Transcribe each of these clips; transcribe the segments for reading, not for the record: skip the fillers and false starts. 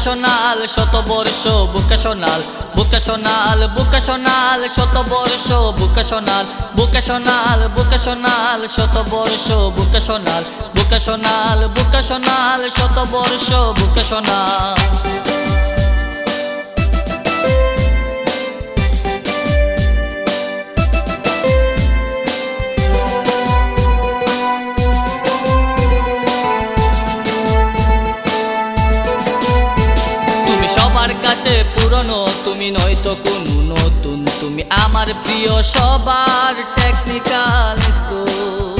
Vocational শতবর্ষ vocational vocational vocational শতবর্ষ vocational vocational vocational শতবর্ষ ভোকেশনাল ভোকেশনাল ভোকেশনাল শতবর্ষ ভোকেশনাল। কাছে পুরনো তুমি নয়তো কোনো নতুন, তুমি আমার প্রিয় সবার টেকনিক্যাল স্কুল।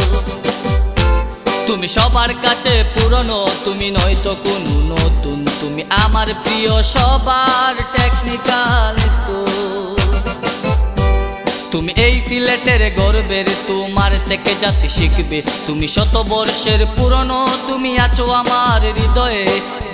তুমি সবার কাছে পুরনো তুমি নয়তো কোনো নতুন, তুমি আমার প্রিয় সবার টেকনিক্যাল স্কুল। তুমি এই সিলেটের গর্বের, তোমার থেকে জাতি শিখবে। তুমি শতবর্ষের পুরনো, তুমি আছো আমার হৃদয়ে।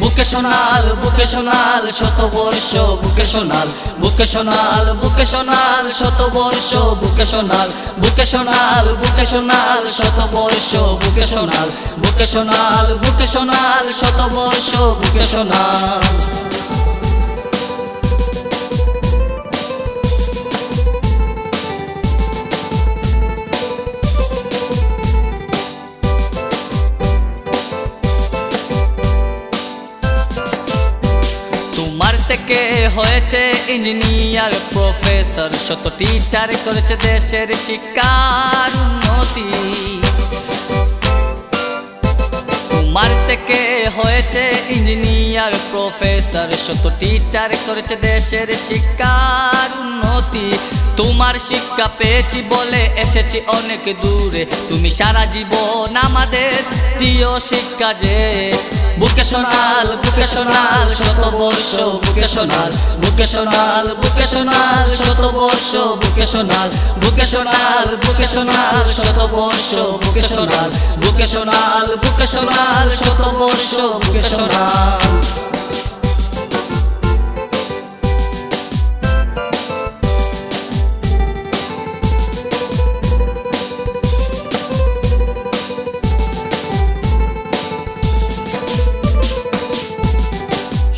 ভোকেশনাল ভোকেশনাল শতবর্ষ ভোকেশনাল ভোকেশনাল ভোকেশনাল শতবর্ষ ভোকেশনাল ভোকেশনাল ভোকেশনাল শতবর্ষ ভোকেশনাল ভোকেশনাল ভোকেশনাল শতবর্ষ ভোকেশনাল। তোমার থেকে হয়েছে ইঞ্জিনিয়ার প্রফেসর, শত টিচার করেছে দেশের শিক্ষার উন্নতি। তোমার থেকে হয়েছে ইঞ্জিনিয়ার প্রফেসর, শত টিচার করেছে দেশের শিক্ষার উন্নতি। তোমার শিক্ষা পেয়েছি বলে এসেছি অনেক দূরে, তুমি সারা জীবন আমাদের প্রিয় শিক্ষা যে। ভোকেশনাল ভোকেশনাল শতবর্ষ ভোকেশনাল ভোকেশনাল ভোকেশনাল শতবর্ষ ভোকেশনাল ভোকেশনাল ভোকেশনাল শতবর্ষ ভোকেশনাল ভোকেশনাল ভোকেশনাল শতবর্ষ ভোকেশনাল।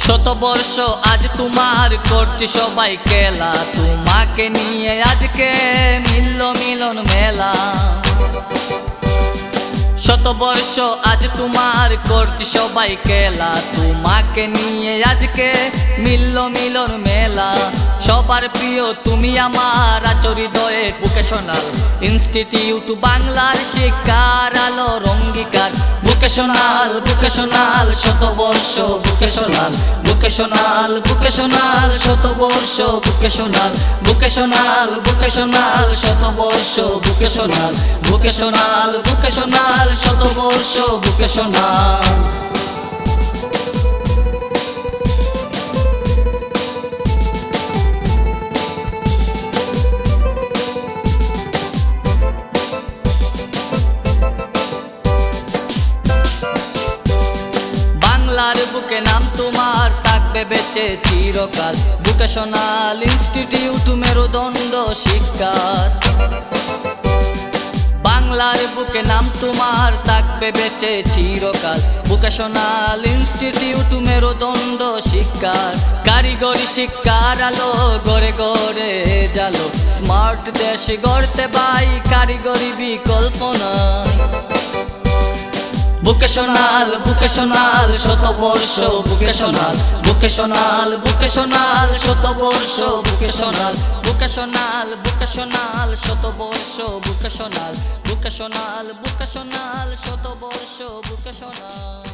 শতবর্ষ আজ তোমার করছি সবাই খেলা, তোমাকে নিয়ে আজকে মিলল মিলন মেলা। শতবর্ষ আজ তোমার করছি সবাই খেলা, তোমাকে নিয়ে আজকে মিলল মিলন মেলা। সবার প্রিয় তুমি আমার আছো হৃদয়ে। ভোকেশনাল ইনস্টিটিউট বাংলার শিক্ষার আলোর অঙ্গীকার। ভোকেশনাল ভোকেশনাল শতবর্ষ ভোকেশনাল ভোকেশনাল ভোকেশনাল শতবর্ষ ভোকেশনাল ভোকেশনাল ভোকেশনাল শতবর্ষ ভোকেশনাল ভোকেশনাল ভোকেশনাল শতবর্ষ ভোকেশনাল। বাংলার বুকে নাম তোমার থাকবে বেঁচে চিরকাল। ভোকেশনাল ইনস্টিটিউট মেরুদণ্ড শিক্ষার। বাংলার বুকে নাম তোমার থাকবে বেঁচে চিরকাল। ভোকেশনাল ইনস্টিটিউট মেরুদণ্ড শিক্ষার। কারিগরি শিক্ষার আলো গড়ে গড়ে জালো, স্মার্ট দেশ গড়তে পাই কারিগরি বিকল্প নাই। ভোকেশনাল ভোকেশনাল শতবর্ষ ভোকেশনাল ভোকেশনাল ভোকেশনাল শতবর্ষ ভোকেশনাল ভোকেশনাল ভোকেশনাল শতবর্ষ ভোকেশনাল ভোকেশনাল ভোকেশনাল শতবর্ষ ভোকেশনাল।